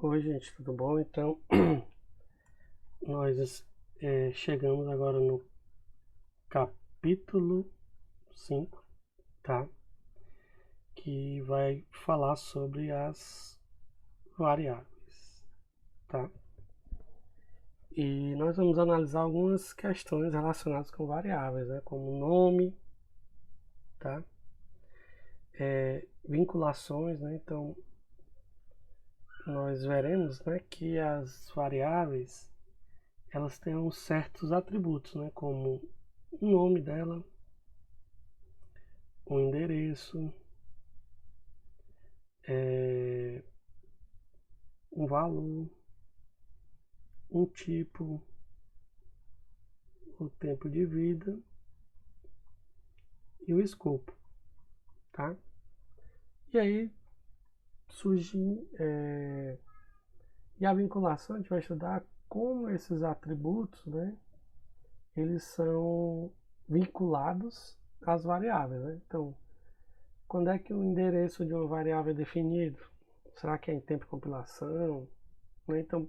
Oi, gente, tudo bom? Então, nós chegamos agora no capítulo 5, tá? Que vai falar sobre as variáveis, tá? E nós vamos analisar algumas questões relacionadas com variáveis, né? Como nome, tá? Vinculações, né? Então, nós veremos, né, que as variáveis, elas têm uns certos atributos, né? Como o nome dela, o endereço, um valor, um tipo, o tempo de vida e o escopo, tá? E aí surge e a vinculação, a gente vai estudar como esses atributos, né, eles são vinculados às variáveis, né? Então, quando é que o endereço de uma variável é definido? Será que é em tempo de compilação? Né? Então,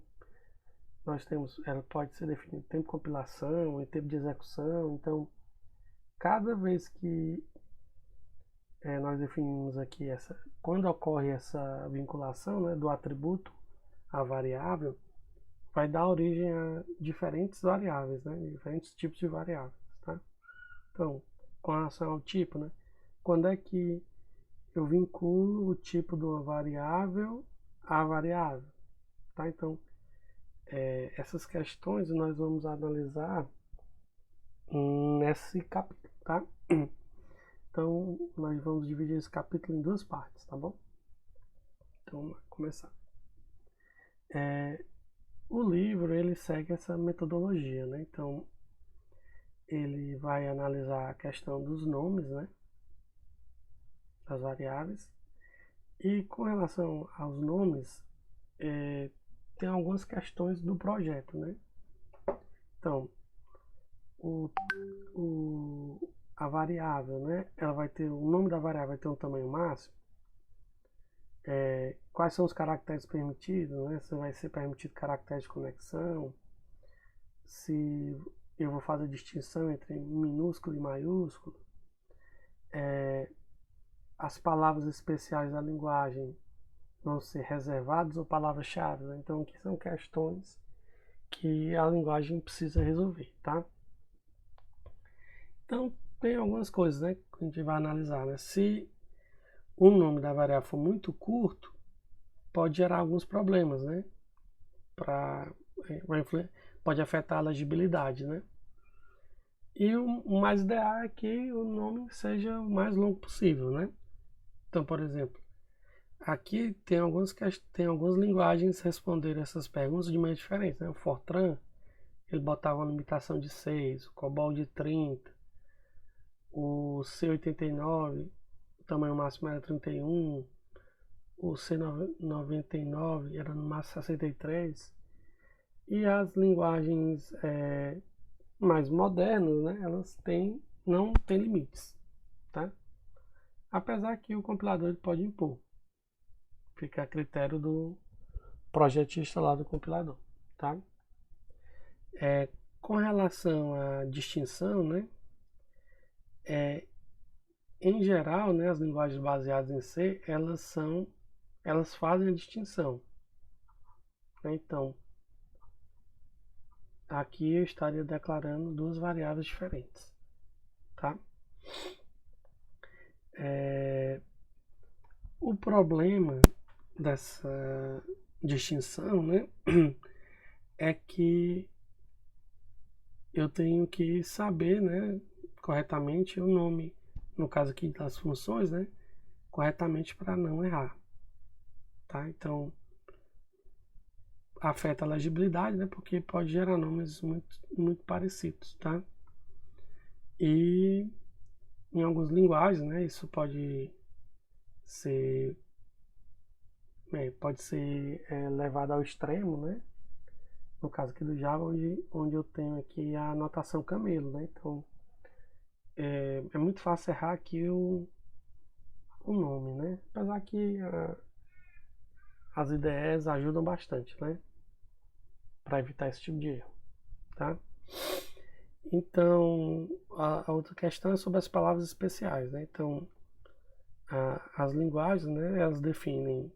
nós temos, ela pode ser definida em tempo de compilação, em tempo de execução. Então, cada vez que nós definimos aqui quando ocorre essa vinculação, né, do atributo à variável, vai dar origem a diferentes variáveis, né, diferentes tipos de variáveis, tá? Então, com relação ao tipo, né, quando é que eu vinculo o tipo de uma variável à variável, tá? Então, essas questões nós vamos analisar nesse capítulo, tá? Então, nós vamos dividir esse capítulo em duas partes, tá bom? Então, vamos começar. O livro, ele segue essa metodologia, né? Então, ele vai analisar a questão dos nomes, né? Das variáveis. E com relação aos nomes, tem algumas questões do projeto, né? Então, o, a variável, né? Ela vai ter, o nome da variável vai ter um tamanho máximo. Quais são os caracteres permitidos, né? Se vai ser permitido caractere de conexão, se eu vou fazer distinção entre minúsculo e maiúsculo, as palavras especiais da linguagem vão ser reservadas ou palavras-chave, né? Então, aqui são questões que a linguagem precisa resolver, tá? Então, tem algumas coisas, né, que a gente vai analisar, né? Se o nome da variável for muito curto, pode gerar alguns problemas, né? Pode afetar a legibilidade, né? E o mais ideal é que o nome seja o mais longo possível, né? Então, por exemplo, aqui tem algumas linguagens que responderam essas perguntas de maneira diferente, né? O Fortran, ele botava uma limitação de 6, o COBOL de 30, o C89, o tamanho máximo era 31, o C99 era no máximo 63, e as linguagens mais modernas, né, elas não têm limites, tá? Apesar que o compilador ele pode impor, fica a critério do projetista lá do compilador, tá? Com relação à distinção, né, em geral, né, as linguagens baseadas em C, elas fazem a distinção, né? Então, aqui eu estaria declarando duas variáveis diferentes, tá? O problema dessa distinção, né, é que eu tenho que saber, né, corretamente o nome, no caso aqui das funções, né, corretamente para não errar, tá? Então, afeta a legibilidade, né, porque pode gerar nomes muito parecidos, tá? E em algumas linguagens, né, isso ser pode ser levado ao extremo, né? No caso aqui do Java, onde eu tenho aqui a anotação camelo, né? Então, é muito fácil errar aqui o nome, né? Apesar que as IDEs ajudam bastante, né? Para evitar esse tipo de erro, tá? Então, a outra questão é sobre as palavras especiais, né? Então, as linguagens, né, elas definem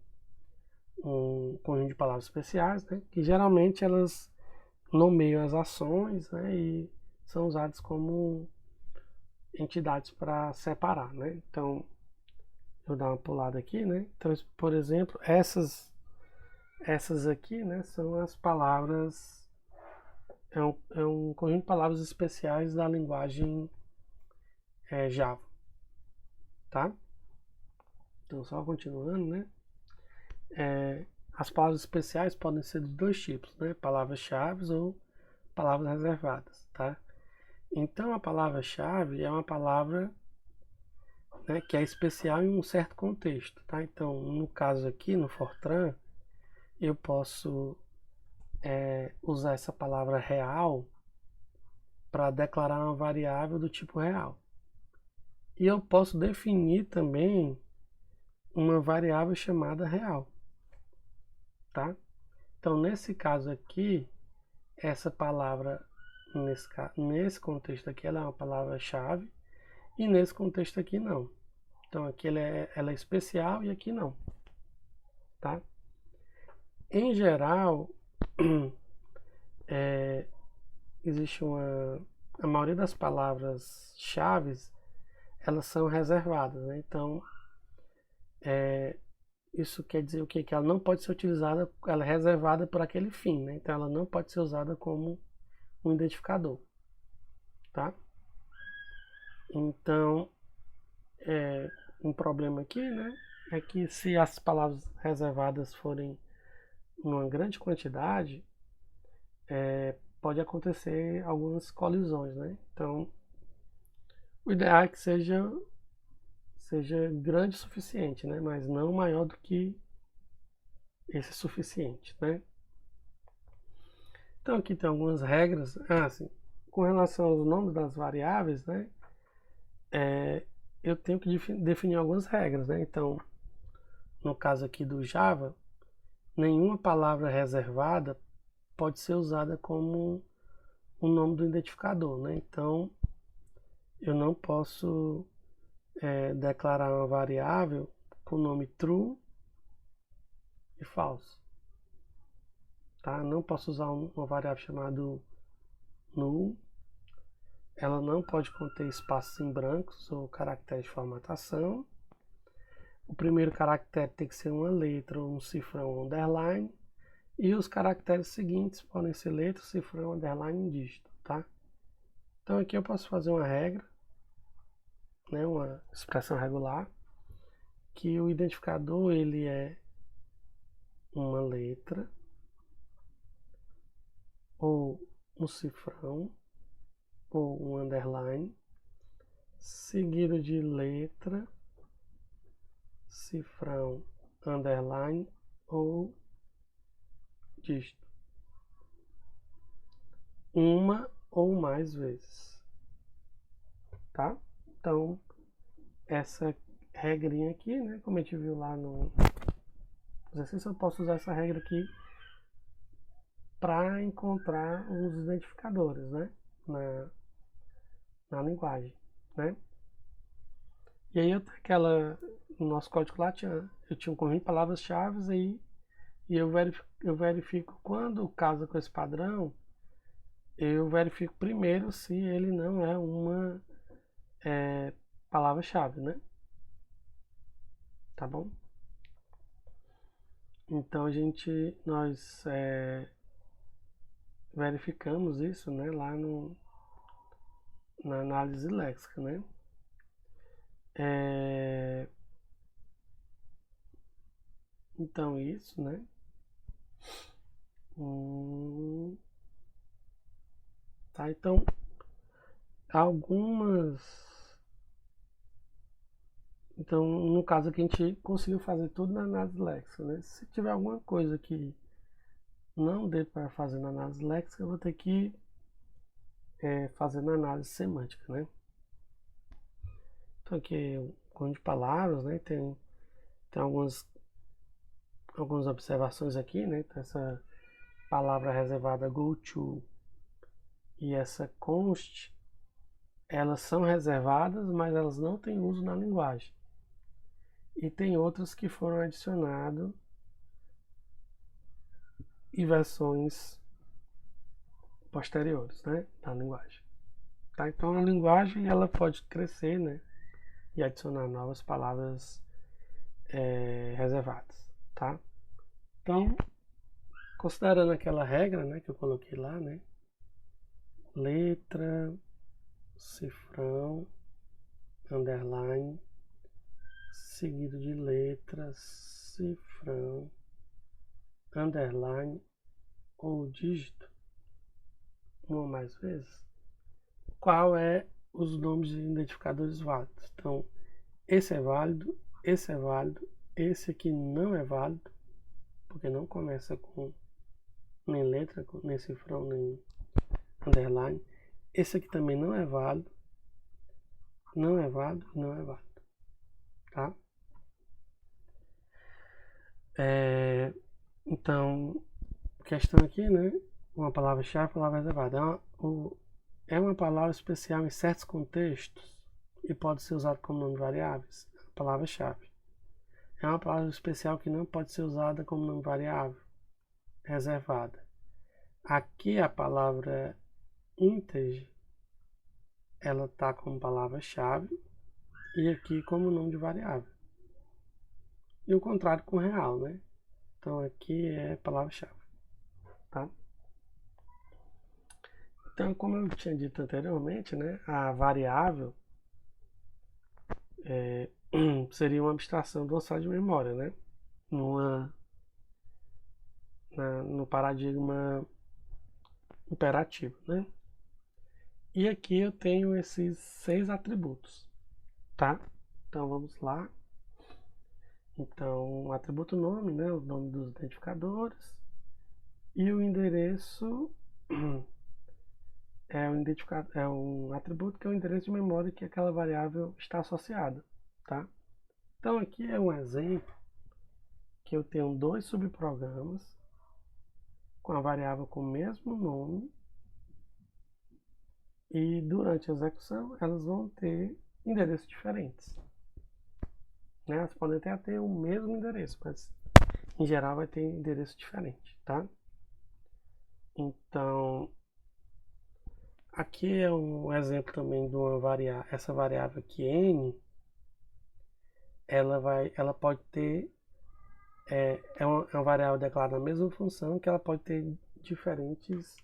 um conjunto de palavras especiais, né, que geralmente elas nomeiam as ações, né, e são usadas como entidades para separar, né? Então, vou dar uma pulada aqui, né? Então, por exemplo, essas aqui, né, são as palavras, é um conjunto de palavras especiais da linguagem Java, tá? Então, só continuando, né? As palavras especiais podem ser de dois tipos, né? Palavras-chave ou palavras reservadas, tá? Então, a palavra-chave é uma palavra, né, que é especial em um certo contexto, tá? Então, no caso aqui, no Fortran, eu posso usar essa palavra real para declarar uma variável do tipo real. E eu posso definir também uma variável chamada real, tá? Então, nesse caso aqui, essa palavra, nesse contexto aqui, ela é uma palavra-chave, e nesse contexto aqui não. Então, aqui ela é especial e aqui não, tá? Em geral, existe a maioria das palavras-chave, elas são reservadas, né? Então, isso quer dizer o quê? Que ela não pode ser utilizada, ela é reservada por aquele fim, né? Então, ela não pode ser usada como um identificador, tá? Então, um problema aqui, né, é que se as palavras reservadas forem numa grande quantidade, pode acontecer algumas colisões, né? Então, o ideal é que seja grande o suficiente, né? Mas não maior do que esse suficiente, né? Então, aqui tem algumas regras. Assim, com relação aos nomes das variáveis, né? Eu tenho que definir algumas regras, né? Então, no caso aqui do Java, nenhuma palavra reservada pode ser usada como o nome do identificador, né? Então, eu não posso declarar uma variável com o nome true e false, tá? Não posso usar uma variável chamada null. Ela não pode conter espaços em brancos ou caracteres de formatação. O primeiro caractere tem que ser uma letra, um cifrão, um underline. E os caracteres seguintes podem ser letra, cifrão, underline e dígito, tá? Então aqui eu posso fazer uma regra, né, uma expressão regular, que o identificador ele é uma letra ou um cifrão ou um underline seguido de letra, cifrão, underline ou dígito, uma ou mais vezes, tá? Então essa regrinha aqui, né, como a gente viu lá no exercício, eu posso usar essa regra aqui para encontrar os identificadores, né, na linguagem, né? E aí no nosso código lá eu tinha um conjunto de palavras-chave aí, e eu verifico quando casa com esse padrão, eu verifico primeiro se ele não é uma palavra-chave, né? Tá bom? Então nós verificamos isso, né, lá na análise léxica, né? Então isso, né? Tá, então algumas. Então, no caso aqui, a gente conseguiu fazer tudo na análise léxica, né? Se tiver alguma coisa que não dê para fazer na análise léxica, eu vou ter que fazer na análise semântica, né? Então aqui, um conjunto de palavras, né? Tem algumas algumas observações aqui, né? Então, essa palavra reservada goto e essa const, elas são reservadas, mas elas não têm uso na linguagem. E tem outras que foram adicionadas em versões posteriores, né, da linguagem. Tá? Então a linguagem ela pode crescer, né, e adicionar novas palavras reservadas, tá? Então, considerando aquela regra, né, que eu coloquei lá, né, letra, cifrão, underline, seguido de letra, cifrão, underline ou dígito, uma ou mais vezes, qual é os nomes de identificadores válidos. Então, esse é válido, esse é válido, esse aqui não é válido, porque não começa com nem letra, nem cifrão, nem underline. Esse aqui também não é válido, não é válido, não é válido, tá? Então, questão aqui, né? Uma palavra-chave, palavra reservada. É uma palavra especial em certos contextos e pode ser usada como nome de variáveis. Palavra-chave. É uma palavra especial que não pode ser usada como nome variável, reservada. Aqui a palavra integer, ela está como palavra-chave e aqui como nome de variável. E o contrário com real, né? Então aqui é palavra-chave, tá? Então, como eu tinha dito anteriormente, né, a variável seria uma abstração do estado de memória, né? No paradigma imperativo, né? E aqui eu tenho esses 6 atributos, tá? Então vamos lá. Então, o atributo nome, né? O nome dos identificadores. E o endereço é um atributo que é o endereço de memória que aquela variável está associada, tá? Então aqui é um exemplo que eu tenho 2 subprogramas com a variável com o mesmo nome e durante a execução elas vão ter endereços diferentes. Né? Elas podem até ter o mesmo endereço, mas em geral vai ter endereço diferente, tá? Então, aqui é um exemplo também de uma variável, essa variável aqui n, ela pode ter é uma variável declarada na mesma função que ela pode ter diferentes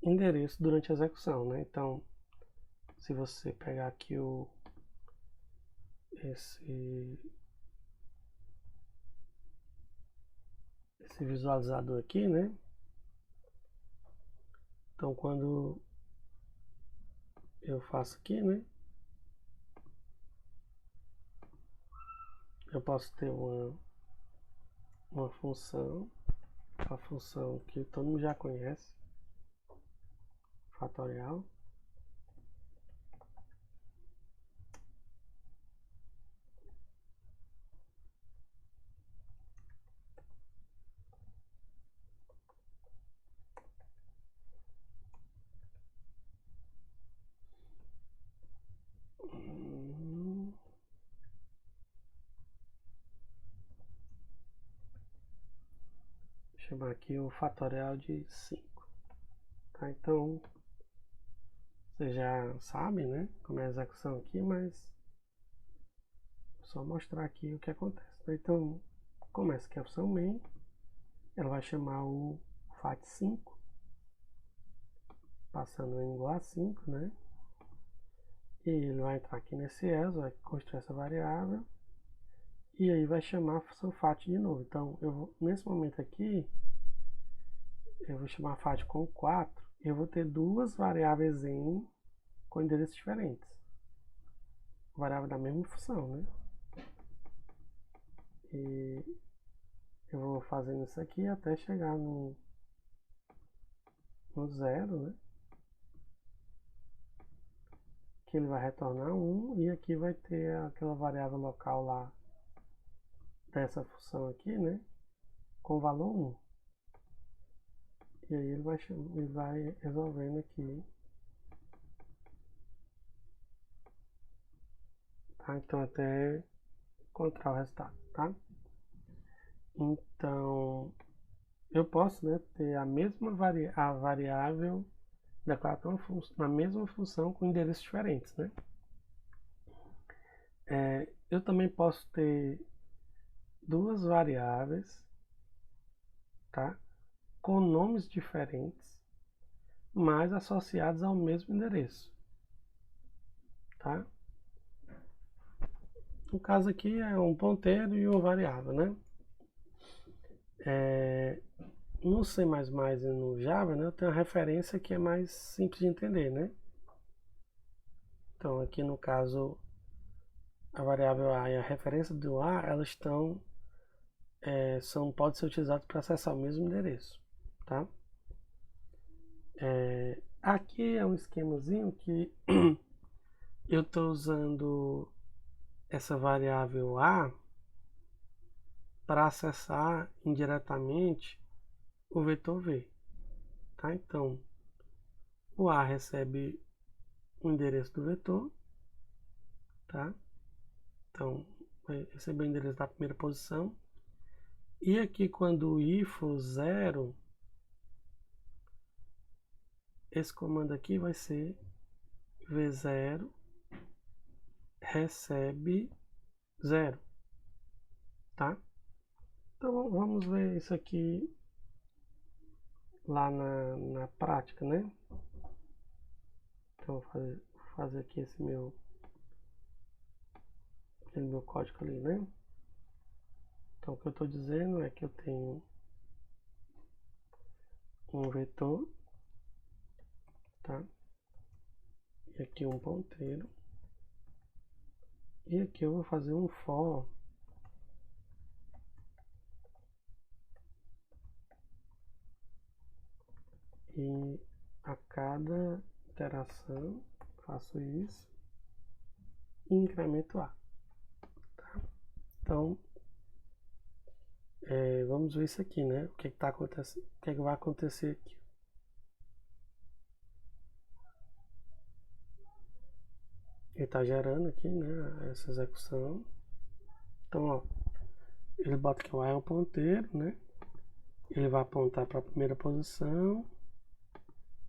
endereços durante a execução, né? Então, se você pegar aqui esse visualizador aqui, né? Então, quando eu faço aqui, né? Eu posso ter uma função, a função que todo mundo já conhece, fatorial. Vou chamar aqui o fatorial de 5. Tá? Então, você já sabe, né? Como é a execução aqui, mas vou só mostrar aqui o que acontece. Então, começa aqui a função main, ela vai chamar o fat5, passando em igual a 5, né? E ele vai entrar aqui nesse else, vai construir essa variável, e aí vai chamar a função fat de novo. Então, nesse momento aqui, eu vou chamar fat com 4, e eu vou ter duas variáveis em com endereços diferentes. Variável da mesma função, né? E eu vou fazendo isso aqui até chegar no zero, né? Que ele vai retornar 1 e aqui vai ter aquela variável local lá dessa função aqui, né? com o valor 1. E aí ele vai resolvendo aqui. Tá? Então até encontrar o resultado, tá? Então eu posso, né, ter a mesma variável declarada na mesma função com endereços diferentes, né? Eu também posso ter duas variáveis, tá? Com nomes diferentes, mas associados ao mesmo endereço, tá? No caso aqui é um ponteiro e uma variável, né? No C++ e no Java, né, eu tenho uma referência que é mais simples de entender, né? Então aqui no caso a variável A e a referência do A, elas estão podem ser utilizadas para acessar o mesmo endereço, tá? Aqui é um esquemazinho que eu estou usando essa variável A para acessar indiretamente o vetor V, tá? Então o A recebe o endereço do vetor, tá? Então vai receber o endereço da primeira posição. E aqui quando o I for 0, esse comando aqui vai ser V0 recebe 0, tá? Então vamos ver isso aqui lá na prática, né? Então vou fazer aqui aquele meu código ali, né? Então o que eu estou dizendo é que eu tenho um vetor, tá? E aqui um ponteiro. E aqui eu vou fazer um for e a cada iteração faço isso e incremento A, tá? Então vamos ver isso aqui, né? O que está acontecendo, o que vai acontecer aqui. Ele está gerando aqui, né, essa execução. Então, ó, ele bota que o A é um ponteiro, né? Ele vai apontar para a primeira posição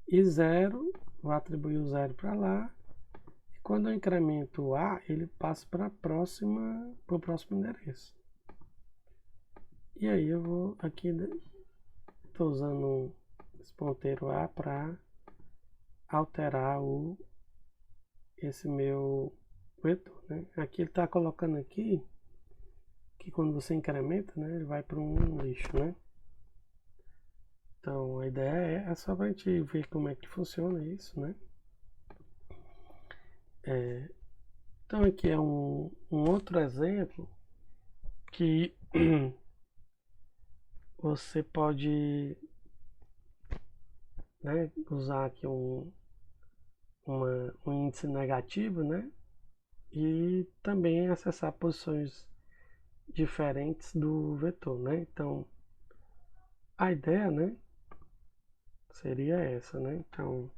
e 0, vai atribuir o 0 para lá. E quando eu incremento o A, ele passa para o próximo endereço. E aí eu vou aqui, estou usando esse ponteiro A para alterar esse meu vetor, né? Aqui ele está colocando aqui que quando você incrementa, né, ele vai para um lixo, né? Então a ideia é só para a gente ver como é que funciona isso, né? Então aqui é um outro exemplo que você pode, né, usar aqui um índice negativo, né? E também acessar posições diferentes do vetor, né? Então a ideia, né, seria essa, né? Então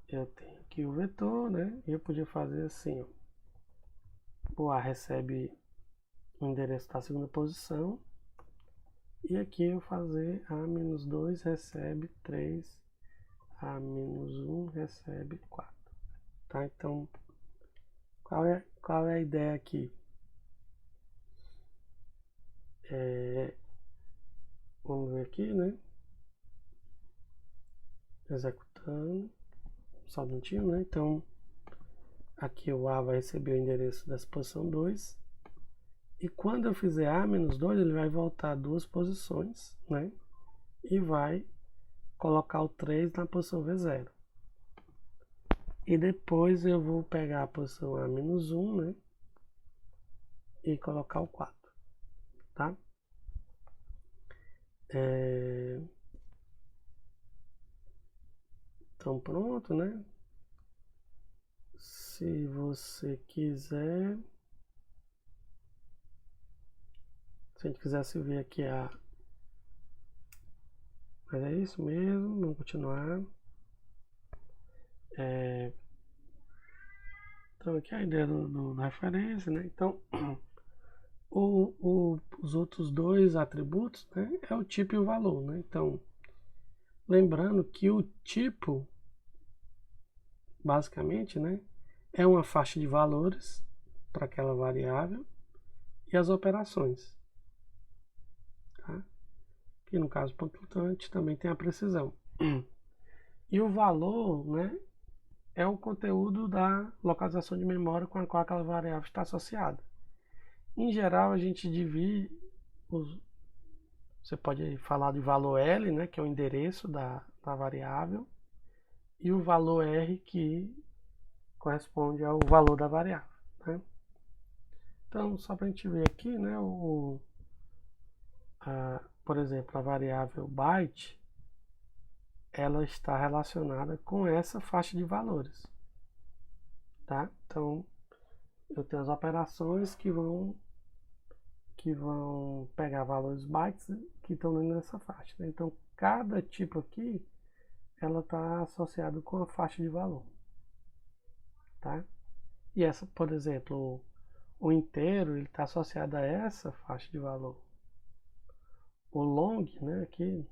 eu tenho aqui o vetor, né? E eu podia fazer assim, ó. O A recebe o endereço da segunda posição. E aqui eu fazer A-2 recebe 3, A-1 recebe 4. Tá? Então, qual é a ideia aqui? Vamos ver aqui, né? Executando. Só um minutinho, né? Então, aqui o A vai receber o endereço dessa posição 2. E quando eu fizer A-2, ele vai voltar 2 posições, né? E vai colocar o 3 na posição V0. E depois eu vou pegar a posição A-1, né? E colocar o 4, tá? Então pronto, né? Se você quiser, se a gente quisesse ver aqui Mas é isso mesmo, vamos continuar. Então aqui a ideia da referência, né? Então os outros dois atributos, né, é o tipo e o valor, né? Então, lembrando que o tipo, basicamente, né, é uma faixa de valores para aquela variável e as operações, tá? Que no caso ponto flutuante também tem a precisão. E o valor, né, é o conteúdo da localização de memória com a qual aquela variável está associada. Em geral, a gente divide você pode falar de valor L, né, que é o endereço da variável, e o valor R, que corresponde ao valor da variável, né? Então, só para a gente ver aqui, né, por exemplo, a variável byte, ela está relacionada com essa faixa de valores, tá? Então, eu tenho as operações que vão pegar valores bytes que estão dentro dessa faixa, né? Então, cada tipo aqui, ela está associada com a faixa de valor, tá? E essa, por exemplo, o inteiro, ele está associado a essa faixa de valor. O long, né, aqui,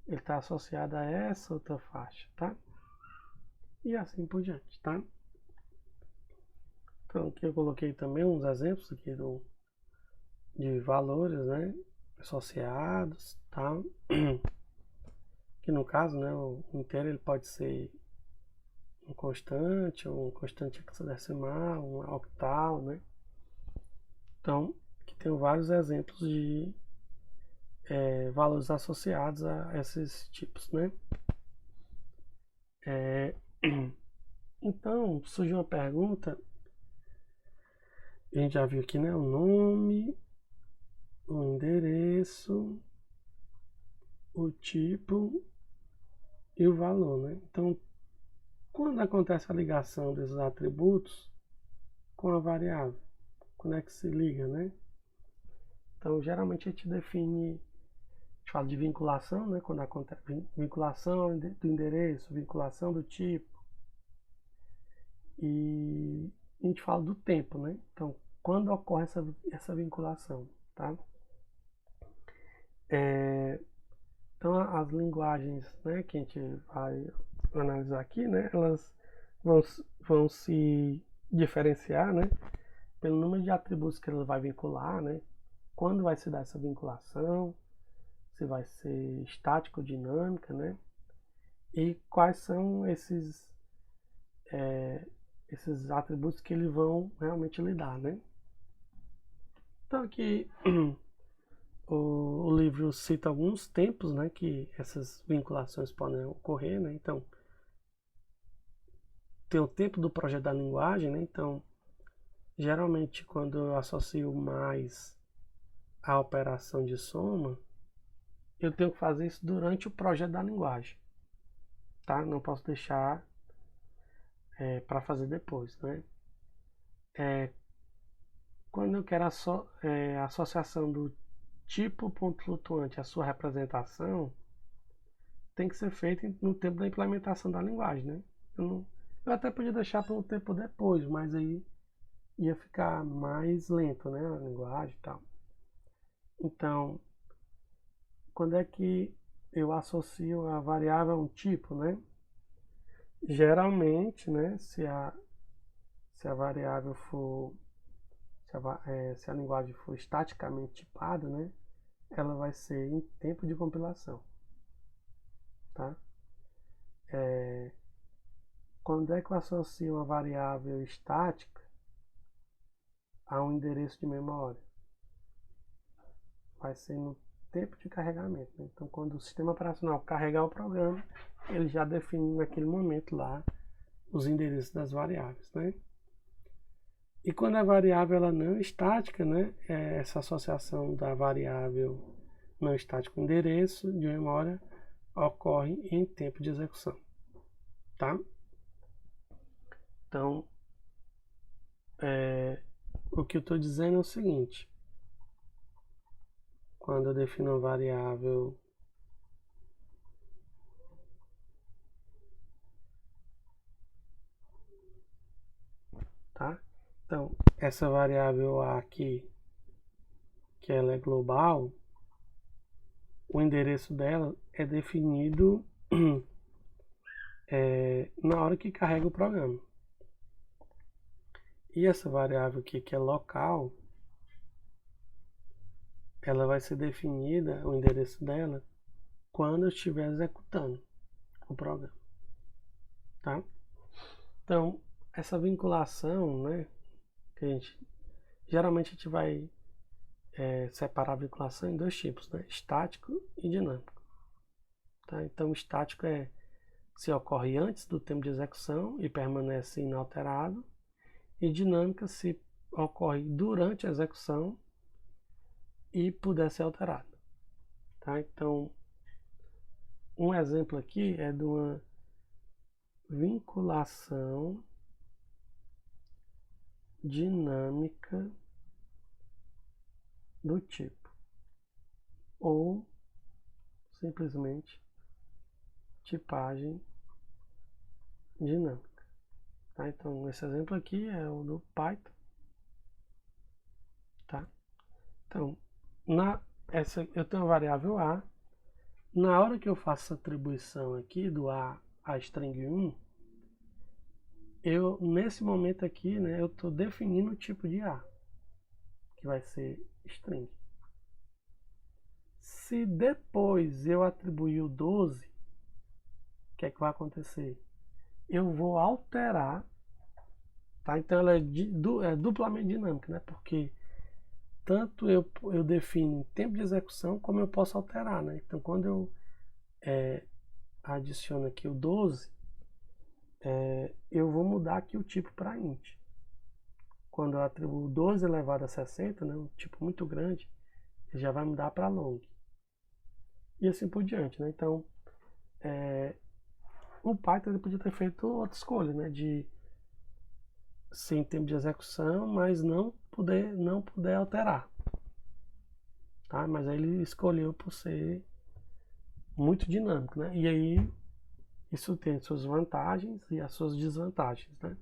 ele está associado a essa outra faixa, tá? E assim por diante, tá? Então aqui eu coloquei também uns exemplos aqui de valores, né, associados, tá? Que no caso, né, o inteiro ele pode ser um constante hexadecimal, um octal, né? Então, aqui tem vários exemplos de valores associados a esses tipos, né? Então, surge uma pergunta, a gente já viu aqui, né? O nome, o endereço, o tipo e o valor, né? Então, quando acontece a ligação desses atributos com a variável, quando é que se liga, né? Então, geralmente a gente define, a gente fala de vinculação, né? Quando acontece vinculação do endereço, vinculação do tipo, e a gente fala do tempo, né? Então, quando ocorre essa vinculação, tá? Então, as linguagens, né, que a gente vai analisar aqui, né, elas vão se diferenciar, né, pelo número de atributos que ela vai vincular, né, quando vai se dar essa vinculação, se vai ser estática ou dinâmica, né, e quais são esses atributos que eles vão realmente lidar, né. Então aqui o livro cita alguns tempos, né, que essas vinculações podem ocorrer, né, então tem o tempo do projeto da linguagem, né, então geralmente quando eu associo mais a operação de soma, eu tenho que fazer isso durante o projeto da linguagem, tá? Não posso deixar para fazer depois, né? Quando eu quero a associação do tipo ponto flutuante à sua representação, tem que ser feita no tempo da implementação da linguagem, né? Eu até podia deixar para um tempo depois, mas aí ia ficar mais lento, né? A linguagem e tal. Então, quando é que eu associo a variável a um tipo, né? Geralmente, né, se a variável for, se a linguagem for estaticamente tipada, né, ela vai ser em tempo de compilação, tá? Quando é que eu associo uma variável estática a um endereço de memória? Vai ser no tempo de carregamento, né? Então, quando o sistema operacional carregar o programa, ele já define naquele momento lá os endereços das variáveis, né? E quando a variável ela não é estática, né, essa associação da variável não estática com endereço de memória ocorre em tempo de execução, tá? Então, o que eu estou dizendo é o seguinte: quando eu defino uma variável essa variável A aqui, que ela é global, o endereço dela é definido na hora que carrega o programa. E essa variável aqui, que é local, ela vai ser definida, o endereço dela, quando eu estiver executando o programa. Tá? Então, essa vinculação, né, que geralmente a gente vai separar a vinculação em dois tipos, né, estático e dinâmico. Tá? Então, o estático é se ocorre antes do tempo de execução e permanece inalterado, e dinâmica se ocorre durante a execução e puder ser alterado. Tá? Então, um exemplo aqui é de uma vinculação dinâmica do tipo, ou simplesmente tipagem dinâmica. Tá? Então, esse exemplo aqui é o do Python. Tá? Então, eu tenho a variável A. Na hora que eu faço essa atribuição aqui do A a string 1, nesse momento aqui, né, eu estou definindo o tipo de A, que vai ser string. Se depois eu atribuir o 12, o que é que vai acontecer? Eu vou alterar, tá? Então ela é duplamente dinâmica, né? Porque tanto eu defino tempo de execução, como eu posso alterar, né? Então quando eu adiciono aqui o 12, eu vou mudar aqui o tipo para int. Quando eu atribuo 12 elevado a 60, né, um tipo muito grande, ele já vai mudar para long. E assim por diante, né? Então, o Python ele podia ter feito outra escolha, né? De sem tempo de execução, mas não poder alterar. Tá? Mas aí ele escolheu por ser muito dinâmico, né? E aí isso tem as suas vantagens e as suas desvantagens, né?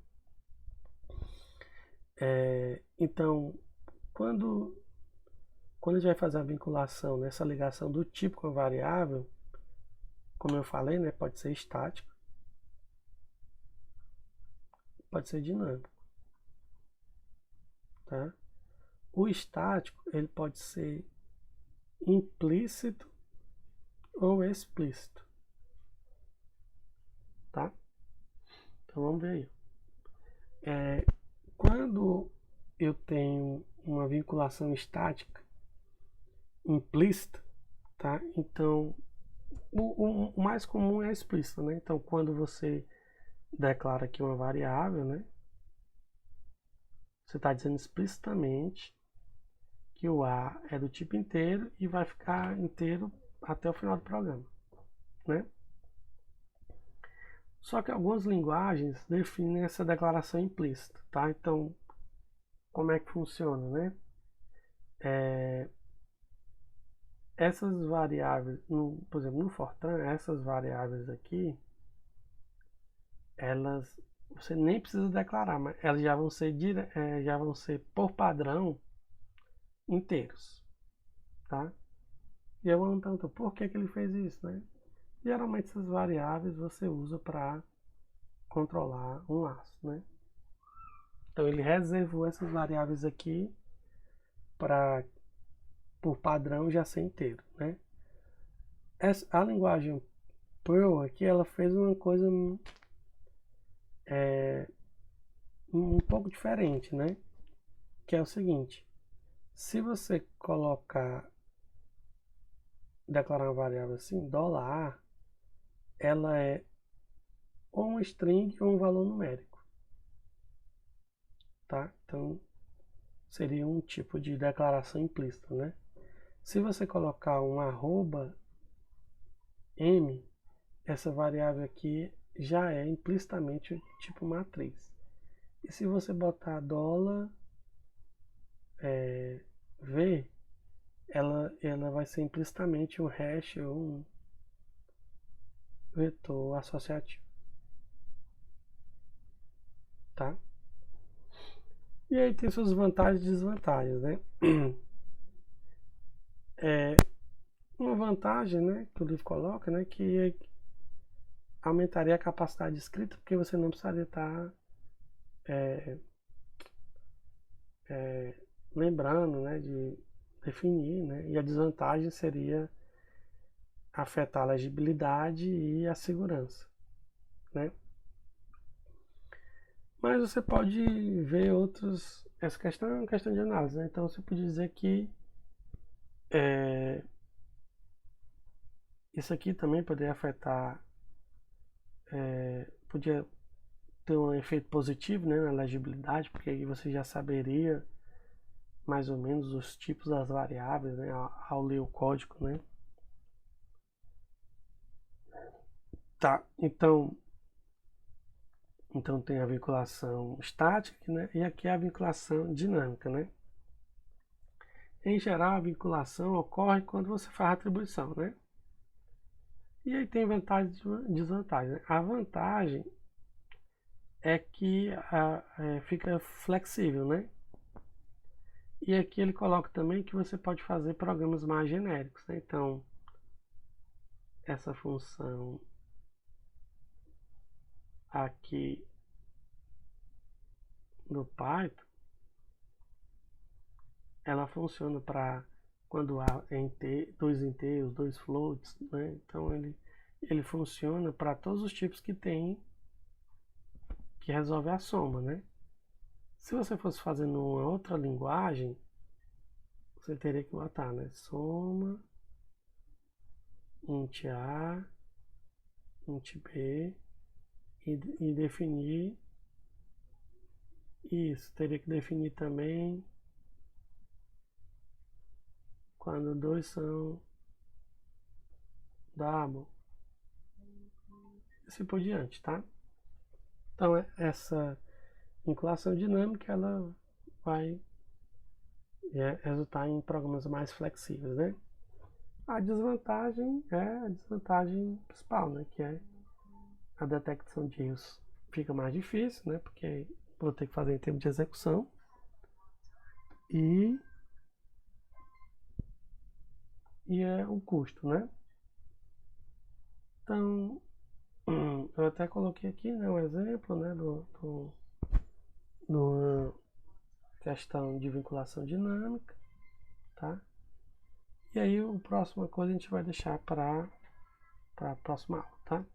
Então, quando a gente vai fazer a vinculação nessa ligação do tipo com a variável, como eu falei, né, pode ser estático, pode ser dinâmico. Tá? O estático ele pode ser implícito ou explícito. Tá? Então vamos ver aí. Quando eu tenho uma vinculação estática implícita, tá? Então o mais comum é explícito, né? Então quando você declara aqui uma variável, né? Você está dizendo explicitamente que o A é do tipo inteiro e vai ficar inteiro até o final do programa, né? Só que algumas linguagens definem essa declaração implícita, tá? Então, como é que funciona, né? Essas variáveis, por exemplo, no Fortran, essas variáveis aqui, você nem precisa declarar, mas elas já vão ser por padrão inteiros, tá? E eu vou me perguntar por que ele fez isso, né? Geralmente essas variáveis você usa para controlar um laço, né? Então ele reservou essas variáveis aqui para por padrão já ser inteiro, né? A linguagem Perl aqui ela fez uma coisa um pouco diferente, né? Que é o seguinte: se você declarar uma variável assim, $A, ela é ou um string ou um valor numérico, tá? Então seria um tipo de declaração implícita, né? Se você colocar um @m, essa variável aqui já é implicitamente tipo matriz. E se você botar $v, ela vai ser implicitamente um hash ou um vetor associativo, tá? E aí tem suas vantagens e desvantagens, né? Uma vantagem, né, que o livro coloca, né, que aumentaria a capacidade de escrita, porque você não precisaria estar lembrando, né, de definir, né? E a desvantagem seria afetar a legibilidade e a segurança, né? Mas você pode ver outros. Essa questão é uma questão de análise, né? Então você pode dizer que é, isso aqui também poderia afetar, podia ter um efeito positivo, né, na legibilidade, porque aí você já saberia mais ou menos os tipos das variáveis, né, ao ler o código, né? Tá, então tem a vinculação estática, né, e aqui a vinculação dinâmica, né? Em geral, a vinculação ocorre quando você faz a atribuição, né? E aí tem vantagens e desvantagens, né? A vantagem é que fica flexível, né? E aqui ele coloca também que você pode fazer programas mais genéricos, né? Então, essa função aqui no Python, ela funciona para quando há dois inteiros, dois floats, né? Então ele funciona para todos os tipos que tem que resolve a soma, né? Se você fosse fazer numa outra linguagem, você teria que botar, né? Soma, int A, int B e definir isso. Teria que definir também quando dois são double, e assim por diante, tá? Então essa vinculação dinâmica ela vai resultar em programas mais flexíveis, né? A desvantagem é a desvantagem principal, né? Que é a detecção de erros fica mais difícil, né? Porque vou ter que fazer em tempo de execução e, e é o custo, né? Então, eu até coloquei aqui, né, um exemplo, né, do questão de vinculação dinâmica, tá? E aí, a próxima coisa a gente vai deixar para a próxima aula, tá?